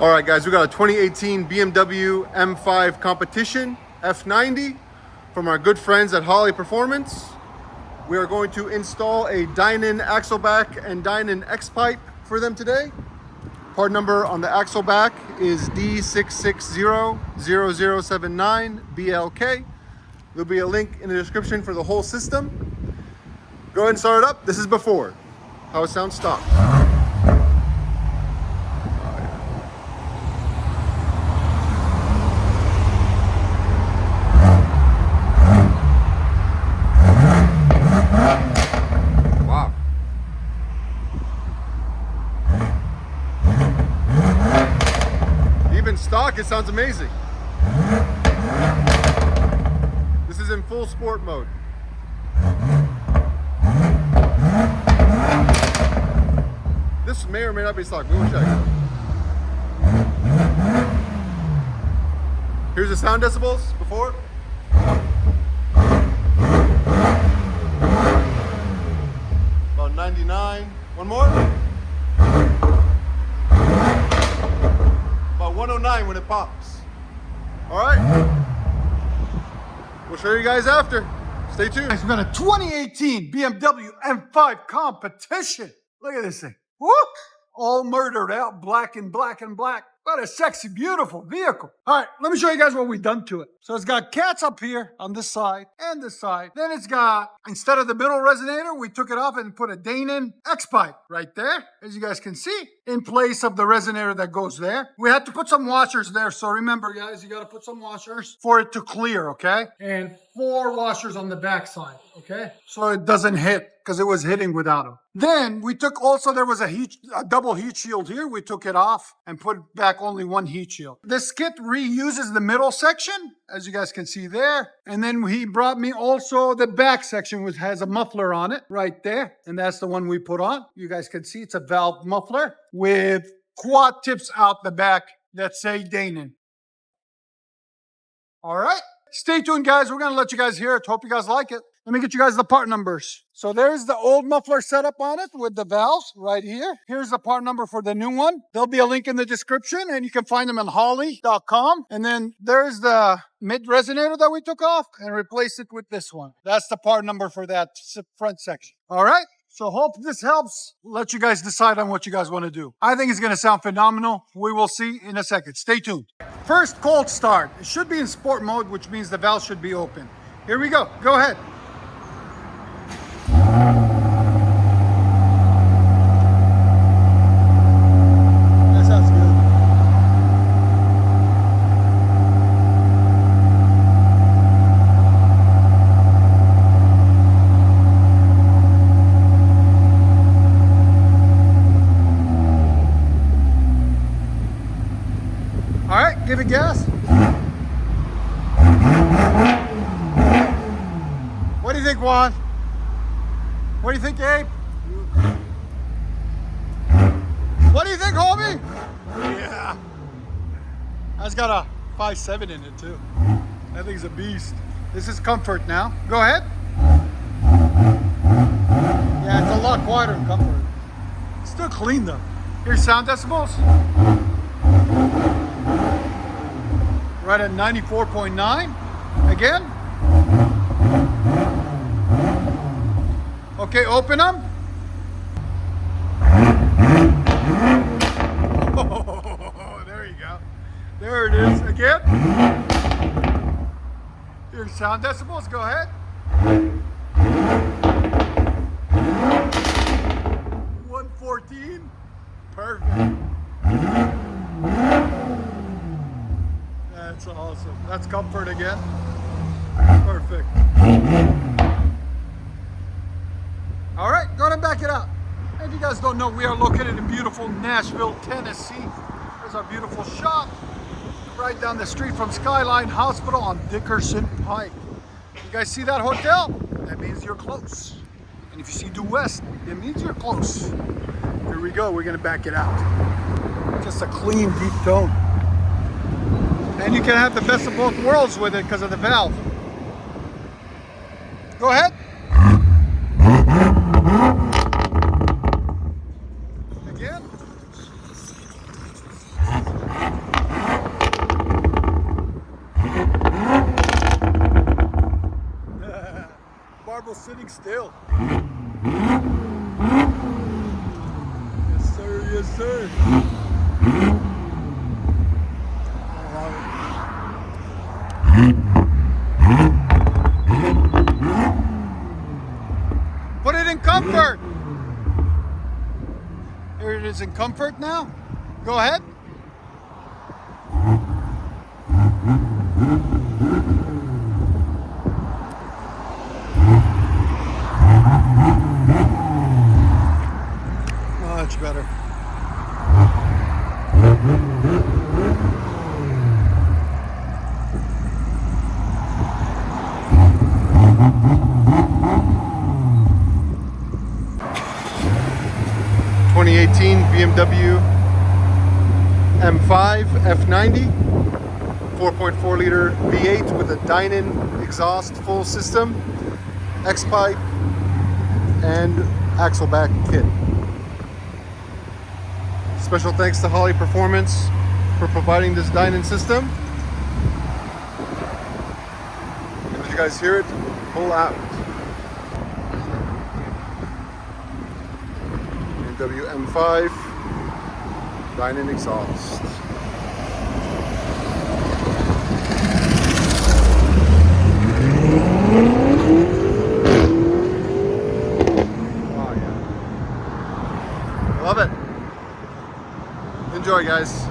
All right, guys, we got a 2018 BMW M5 competition F90 from our good friends at Holley Performance. We are going to install a Dinan axle back and Dinan X pipe for them today. Part number on the axle back is D6600079BLK. There'll be a link in the description for the whole system. Go ahead and start it up. This is before. How it sounds stock. Wow. Even stock, it sounds amazing. This is in full sport mode. This may or may not be stock. We will check. Here's the sound decibels before. About 99. One more. About 109 when it pops. All right. We'll show you guys after. Stay tuned. It's been a 2018 BMW M5 competition. Look at this thing. Whoop! All murdered out, black and black and black. What a sexy, beautiful vehicle. All right, let me show you guys what we've done to it. So it's got cats up here on this side and this side. Then it's got, instead of the middle resonator, we took it off and put a Dinan X pipe right there, as you guys can see, in place of the resonator that goes there. We had to put some washers there. So remember, guys, you got to put some washers for it to clear, okay? And 4 washers on the back side, okay? So it doesn't hit, because it was hitting without them. Then we took also, there was a double heat shield here. We took it off and put back only 1 heat shield. This kit reuses the middle section, as you guys can see there. And then he brought me also the back section, which has a muffler on it right there. And that's the one we put on. You guys can see it's a valve muffler with quad tips out the back that say Dinan. All right. Stay tuned, guys. We're going to let you guys hear it. Hope you guys like it. Let me get you guys the part numbers. So there's the old muffler setup on it with the valves right here. Here's the part number for the new one. There'll be a link in the description and you can find them on holley.com. And then there's the mid resonator that we took off and replaced it with this one. That's the part number for that front section. All right. So hope this helps. Let you guys decide on what you guys want to do. I think it's going to sound phenomenal. We will see in a second. Stay tuned. First, cold start. It should be in sport mode, which means the valve should be open. Here we go. Go ahead. That sounds good. All right, give it gas. What do you think, Juan? What do you think, Abe? What do you think, homie? Yeah. That's got a 5.7 in it, too. That thing's a beast. This is comfort now. Go ahead. Yeah, it's a lot quieter in comfort. It's still clean, though. Here's sound decibels. Right at 94.9. Again. Okay, open them. Oh, there you go. There it is. Again. Here's sound decibels. Go ahead. 114. Perfect. That's awesome. That's comfort again. Perfect. All right, go ahead and back it up. If you guys don't know, we are located in beautiful Nashville, Tennessee. There's our beautiful shop right down the street from Skyline Hospital on Dickerson Pike. You guys see that hotel? That means you're close. And if you see due west, it means you're close. Here we go, we're gonna back it out. Just a clean, deep tone. And you can have the best of both worlds with it because of the valve. Go ahead. Again. standing still. Yes, sir. Yes, sir. Put it in comfort. Here it is in comfort now. Go ahead. Much better. BMW M5 F90, 4.4 liter V8 with a Dinan Exhaust full system, X-pipe, and axle back kit. Special thanks to Holley Performance for providing this Dinan system. And as you guys hear it, pull out. BMW M5 Dinan Exhaust. Oh yeah. Love it. Enjoy, guys.